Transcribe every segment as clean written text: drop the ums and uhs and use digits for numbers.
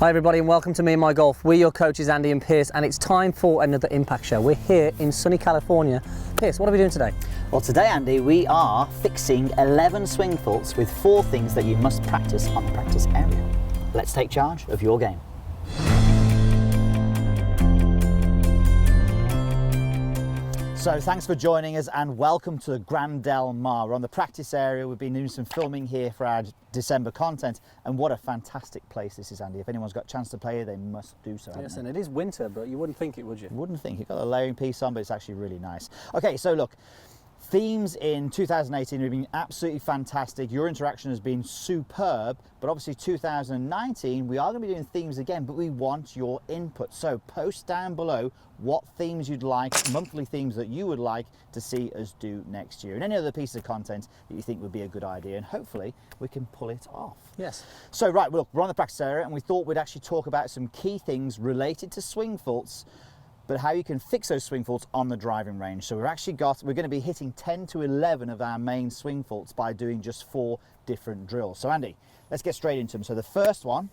Hi everybody and welcome to Me and My Golf. We're your coaches Andy and Pierce and it's time for another Impact Show. We're here in sunny California. Pierce, what are we doing today? Well today, Andy, we are fixing 11 swing faults with 4 things that you must practice on the practice area. Let's take charge of your game. So thanks for joining us and welcome to Grand Del Mar. We're on the practice area. We've been doing some filming here for our December content, and what a fantastic place this is, Andy. If anyone's got a chance to play here, they must do so. Yes, and it is winter, but you wouldn't think it, would you? Wouldn't think. You've got a layering piece on, but it's actually really nice. Okay, so look, themes in 2018 have been absolutely fantastic. Your interaction has been superb, but obviously 2019, we are going to be doing themes again, but we want your input. So post down below what themes you'd like, monthly themes that you would like to see us do next year, and any other piece of content that you think would be a good idea, and hopefully we can pull it off. Yes. So right, look, we're on the practice area, and we thought we'd actually talk about some key things related to swing faults, but how you can fix those swing faults on the driving range. So we're going to be hitting 10 to 11 of our main swing faults by doing just 4 different drills. So Andy, let's get straight into them. So the first one,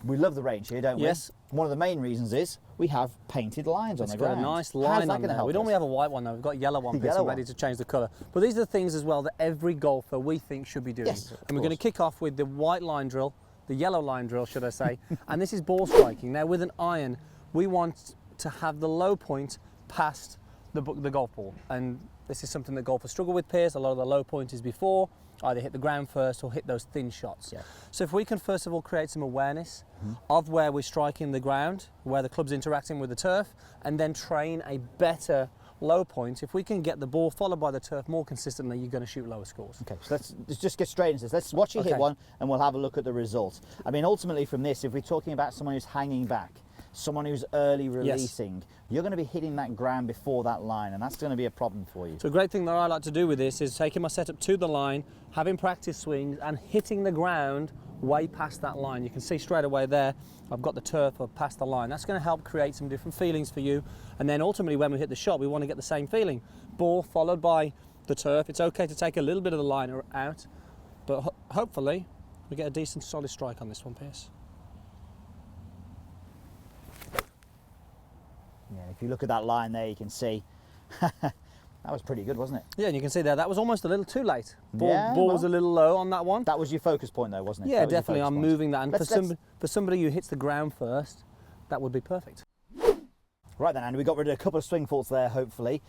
we love the range here, don't we? Yes. One of the main reasons is we have painted lines on the ground. It's got a nice line on there. We normally have a white one though, we've got a yellow one, ready to change the colour. But these are the things as well that every golfer we think should be doing. Yes, and we're going to kick off with the white line drill, the yellow line drill should I say, and this is ball striking. Now with an iron, we want to have the low point past the golf ball, and this is something that golfers struggle with, Pierce. A lot of the low point is before, either hit the ground first or hit those thin shots. Yeah. So if we can first of all create some awareness of where we're striking the ground, where the club's interacting with the turf, and then train a better low point, if we can get the ball followed by the turf more consistently, you're going to shoot lower scores. Okay, so let's just get straight into this. Let's watch you hit one and we'll have a look at the results. I mean, ultimately from this, if we're talking about someone who's hanging back, someone who's early releasing, you're going to be hitting that ground before that line, and that's going to be a problem for you. So a great thing that I like to do with this is taking my setup to the line, having practice swings and hitting the ground way past that line. You can see straight away there, I've got the turf up past the line. That's going to help create some different feelings for you, and then ultimately when we hit the shot, we want to get the same feeling. Ball followed by the turf. It's okay to take a little bit of the line out, but hopefully we get a decent solid strike on this one, Pierce. Yeah, if you look at that line there, you can see that was pretty good, wasn't it? Yeah, and you can see there, that was almost a little too late. Ball was a little low on that one. That was your focus point though, wasn't it? Yeah, definitely, I'm moving that. And for somebody who hits the ground first, that would be perfect. Right then, Andy, we got rid of a couple of swing faults there, hopefully.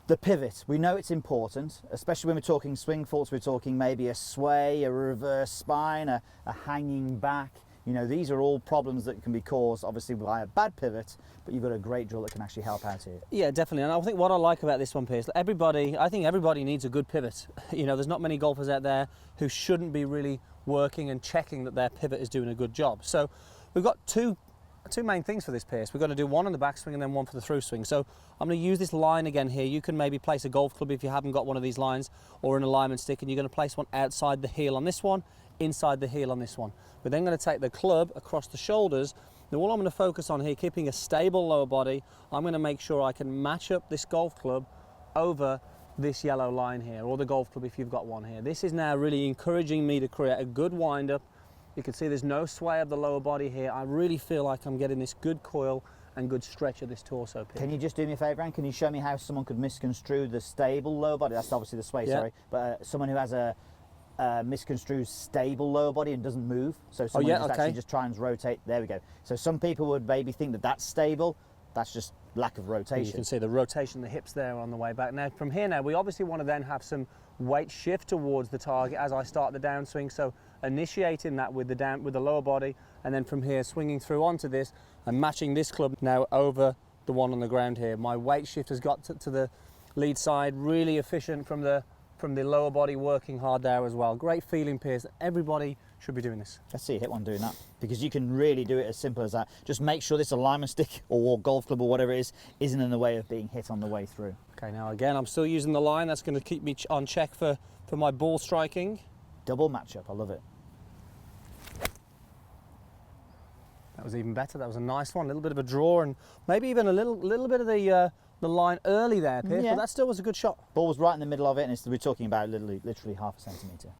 The pivot, we know it's important, especially when we're talking swing faults. We're talking maybe a sway, a reverse spine, a hanging back. You know, these are all problems that can be caused, obviously, by a bad pivot, but you've got a great drill that can actually help out here. Yeah, definitely. And I think what I like about this one, Pierce, I think everybody needs a good pivot. You know, there's not many golfers out there who shouldn't be really working and checking that their pivot is doing a good job. So we've got two main things for this, Pierce. We're going to do one on the backswing and then one for the through swing. So I'm going to use this line again here. You can maybe place a golf club if you haven't got one of these lines, or an alignment stick, and you're going to place one outside the heel on this one, inside the heel on this one. We're then going to take the club across the shoulders. Now all I'm going to focus on here, keeping a stable lower body, I'm going to make sure I can match up this golf club over this yellow line here, or the golf club if you've got one here. This is now really encouraging me to create a good wind up. You can see there's no sway of the lower body here. I really feel like I'm getting this good coil and good stretch of this torso pitch. Can you just do me a favour, Anne? Can you show me how someone could misconstrue the stable lower body? That's obviously the sway, sorry. But someone who has a misconstrued stable lower body and doesn't move. So someone actually just tries and rotate. There we go. So some people would maybe think that that's stable. That's just lack of rotation. You can see the rotation, the hips there on the way back. Now from here, we obviously want to then have some weight shift towards the target as I start the downswing. So initiating that with the lower body, and then from here swinging through onto this and matching this club now over the one on the ground here. My weight shift has got to the lead side, really efficient from the lower body, working hard there as well. Great feeling, Pierce. Everybody should be doing this. Let's see you hit one doing that, because you can really do it as simple as that. Just make sure this alignment stick or golf club or whatever it is isn't in the way of being hit on the way through. Okay, now again, I'm still using the line. That's going to keep me on check for my ball striking. Double matchup, I love it. That was even better. That was a nice one. A little bit of a draw, and maybe even a little bit of the line early there, Pierce, but that still was a good shot. Ball was right in the middle of it, and we're talking about literally half a centimetre.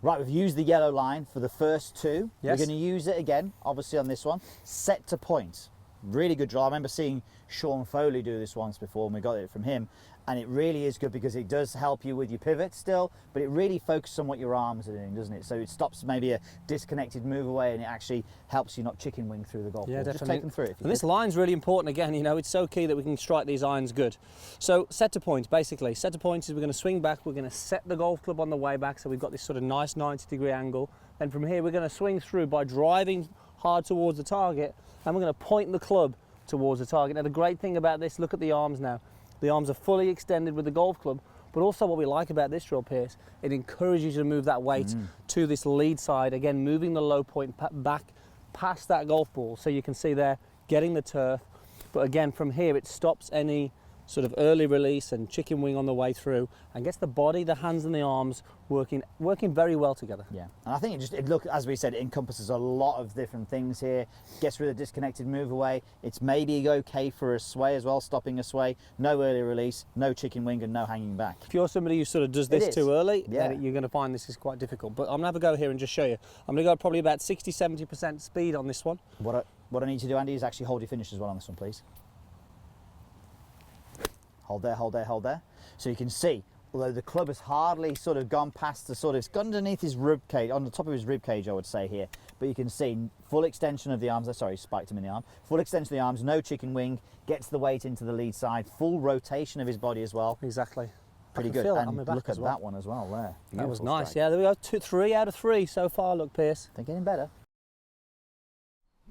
Right, we've used the yellow line for the first two. Yes. We're going to use it again, obviously on this one. Set to point. Really good draw. I remember seeing Sean Foley do this once before and we got it from him. And it really is good because it does help you with your pivot still, but it really focuses on what your arms are doing, doesn't it? So it stops maybe a disconnected move away and it actually helps you not chicken wing through the golf ball. Definitely. Just take them through it. And this line's really important again, you know, it's so key that we can strike these irons good. So set to point, basically. Set to point is we're going to swing back, we're going to set the golf club on the way back, so we've got this sort of nice 90-degree angle. And from here we're going to swing through by driving hard towards the target, and we're going to point the club towards the target. Now the great thing about this, look at the arms now. The arms are fully extended with the golf club, but also what we like about this drill, Pierce, it encourages you to move that weight to this lead side, again moving the low point back past that golf ball, so you can see there getting the turf, but again from here it stops any sort of early release and chicken wing on the way through, and gets the body, the hands and the arms working very well together. Yeah, and I think look, as we said, it encompasses a lot of different things here. Gets rid of disconnected move away. It's maybe okay for a sway as well, stopping a sway. No early release, no chicken wing and no hanging back. If you're somebody who sort of does this too early, yeah, then you're going to find this is quite difficult. But I'm going to have a go here and just show you. I'm going to go probably about 60-70% speed on this one. What I need to do, Andy, is actually hold your finish as well on this one, please. Hold there, hold there, hold there. So you can see, although the club has hardly sort of gone past the sort of, it's gone underneath his rib cage, on the top of his rib cage, I would say here. But you can see full extension of the arms. Sorry, spiked him in the arm. Full extension of the arms, no chicken wing, gets the weight into the lead side, full rotation of his body as well. Exactly. Pretty good. And look at that one as well there. Beautiful that was nice. strike. Yeah, there we go. 3 out of 3 so far. Look, Pierce. They're getting better.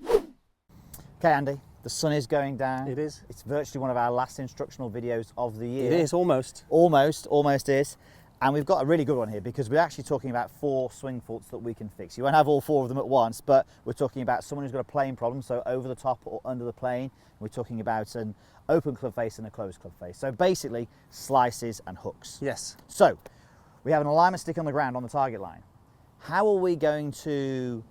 Okay, Andy. The sun is going down. It is. It's virtually one of our last instructional videos of the year. It is, almost. Almost is. And we've got a really good one here because we're actually talking about 4 swing faults that we can fix. You won't have all 4 of them at once, but we're talking about someone who's got a plane problem, so over the top or under the plane. We're talking about an open club face and a closed club face. So basically, slices and hooks. Yes. So, we have an alignment stick on the ground on the target line. How are we going to,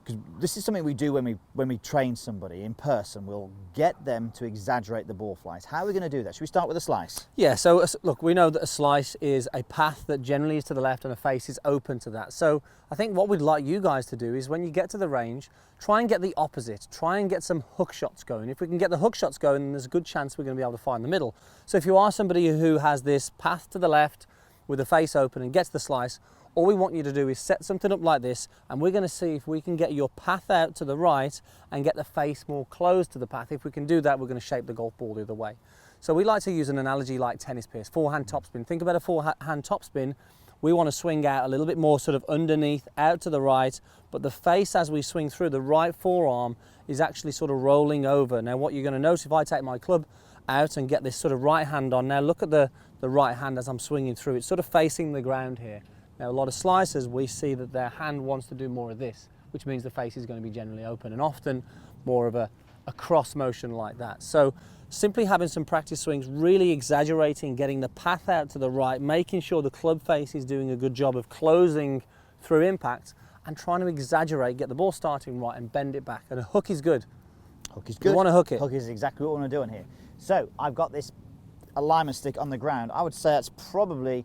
because this is something we do when we train somebody in person, we'll get them to exaggerate the ball flights. How are we going to do that? Should we start with a slice? Yeah, so look, we know that a slice is a path that generally is to the left and a face is open to that. So I think what we'd like you guys to do is when you get to the range, try and get the opposite. Try and get some hook shots going. If we can get the hook shots going, then there's a good chance we're going to be able to find the middle. So if you are somebody who has this path to the left with the face open and gets the slice, all we want you to do is set something up like this, and we're going to see if we can get your path out to the right and get the face more closed to the path. If we can do that, we're going to shape the golf ball the other way. So we like to use an analogy like tennis, Pierce, forehand topspin. Think about a forehand topspin. We want to swing out a little bit more sort of underneath, out to the right, but the face as we swing through, the right forearm is actually sort of rolling over. Now what you're going to notice if I take my club out and get this sort of right hand on, now look at the right hand as I'm swinging through, it's sort of facing the ground here. Now a lot of slicers, we see that their hand wants to do more of this, which means the face is going to be generally open and often more of a cross motion like that. So simply having some practice swings, really exaggerating, getting the path out to the right, making sure the club face is doing a good job of closing through impact and trying to exaggerate, get the ball starting right and bend it back. And a hook is good. Hook is good. You want to hook it. Hook is exactly what we want to do on here. So I've got this alignment stick on the ground. I would say that's probably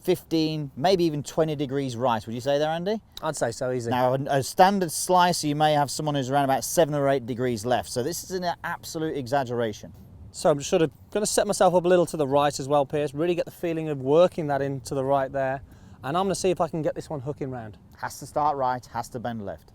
15, maybe even 20 degrees right. Would you say there, Andy? I'd say so, easy. Now, a standard slicer, you may have someone who's around about 7 or 8 degrees left. So this is an absolute exaggeration. So I'm sort of going to set myself up a little to the right as well, Pierce. Really get the feeling of working that into the right there. And I'm going to see if I can get this one hooking round. Has to start right, has to bend left.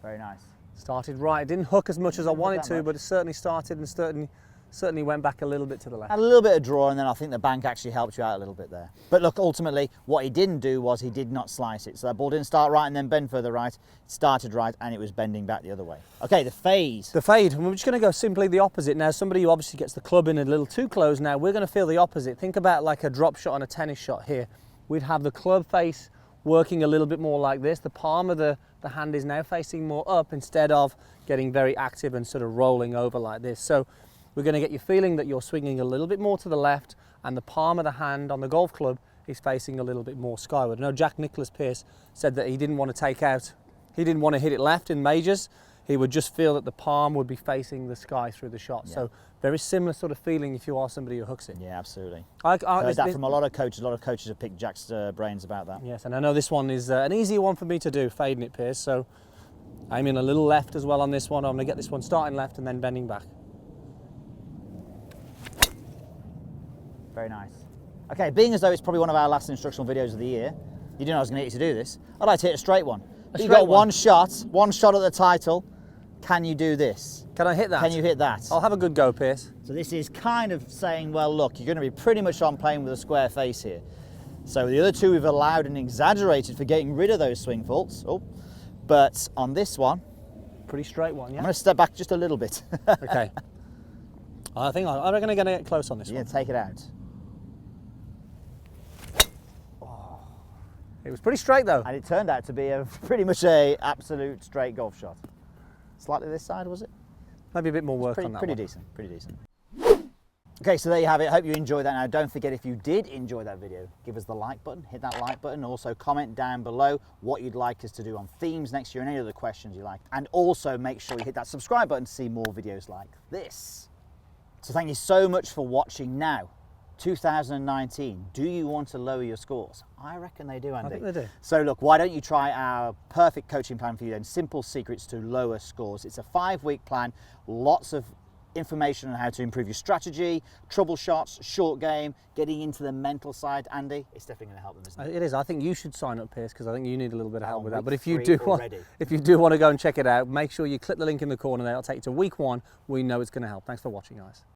Very nice. Started right. It didn't hook as much as I wanted to, but it certainly started and certainly went back a little bit to the left. Had a little bit of draw, and then I think the bank actually helped you out a little bit there. But look, ultimately, what he didn't do was he did not slice it. So that ball didn't start right and then bend further right. It started right and it was bending back the other way. Okay, the fade. The fade, and we're just going to go simply the opposite. Now, somebody who obviously gets the club in a little too close now, we're going to feel the opposite. Think about like a drop shot on a tennis shot here. We'd have the club face working a little bit more like this. The palm of the hand is now facing more up instead of getting very active and sort of rolling over like this. So we're going to get you feeling that you're swinging a little bit more to the left and the palm of the hand on the golf club is facing a little bit more skyward. I know Jack Nicklaus Pierce said that he didn't want to hit it left in majors. he would just feel that the palm would be facing the sky through the shot. Yeah. So very similar sort of feeling if you are somebody who hooks it. Yeah, absolutely. I Heard that from a lot of coaches. A lot of coaches have picked Jack's brains about that. Yes, and I know this one is an easier one for me to do, fading it, Piers. So I'm in a little left as well on this one. I'm going to get this one starting left and then bending back. Very nice. Okay, being as though it's probably one of our last instructional videos of the year, you didn't know I was going to get you to do this. I'd like to hit a straight one. You've got one shot at the title. Can you do this? Can I hit that? Can you hit that? I'll have a good go, Piers. So this is kind of saying, well, look, you're going to be pretty much on playing with a square face here. So the other two we've allowed and exaggerated for getting rid of those swing faults. Oh, but on this one, Pretty straight one, yeah? I'm going to step back just a little bit. Okay. I reckon I'm going to get close on this You're one. going to take it out. It was pretty straight though. And it turned out to be pretty much a absolute straight golf shot. Slightly this side, was it? Maybe a bit more work on that Pretty one. decent, pretty decent. Okay, so there you have it. Hope you enjoyed that. Now, don't forget, if you did enjoy that video, give us the like button, hit that like button. Also, comment down below what you'd like us to do on themes next year and any other questions you like. And also, make sure you hit that subscribe button to see more videos like this. So thank you so much for watching. Now, 2019, do you want to lower your scores? I reckon they do, Andy. I think they do. So look, why don't you try our perfect coaching plan for you then, Simple Secrets to Lower Scores. It's a 5-week plan, lots of information on how to improve your strategy, trouble shots, short game, getting into the mental side. Andy, it's definitely going to help them, isn't it? It is. I think you should sign up, Piers, because I think you need a little bit of help On with that. week But if you 3 do already. if you do want to go and check it out, make sure you click the link in the corner there. It'll take you to week 1. We know it's going to help. Thanks for watching, guys.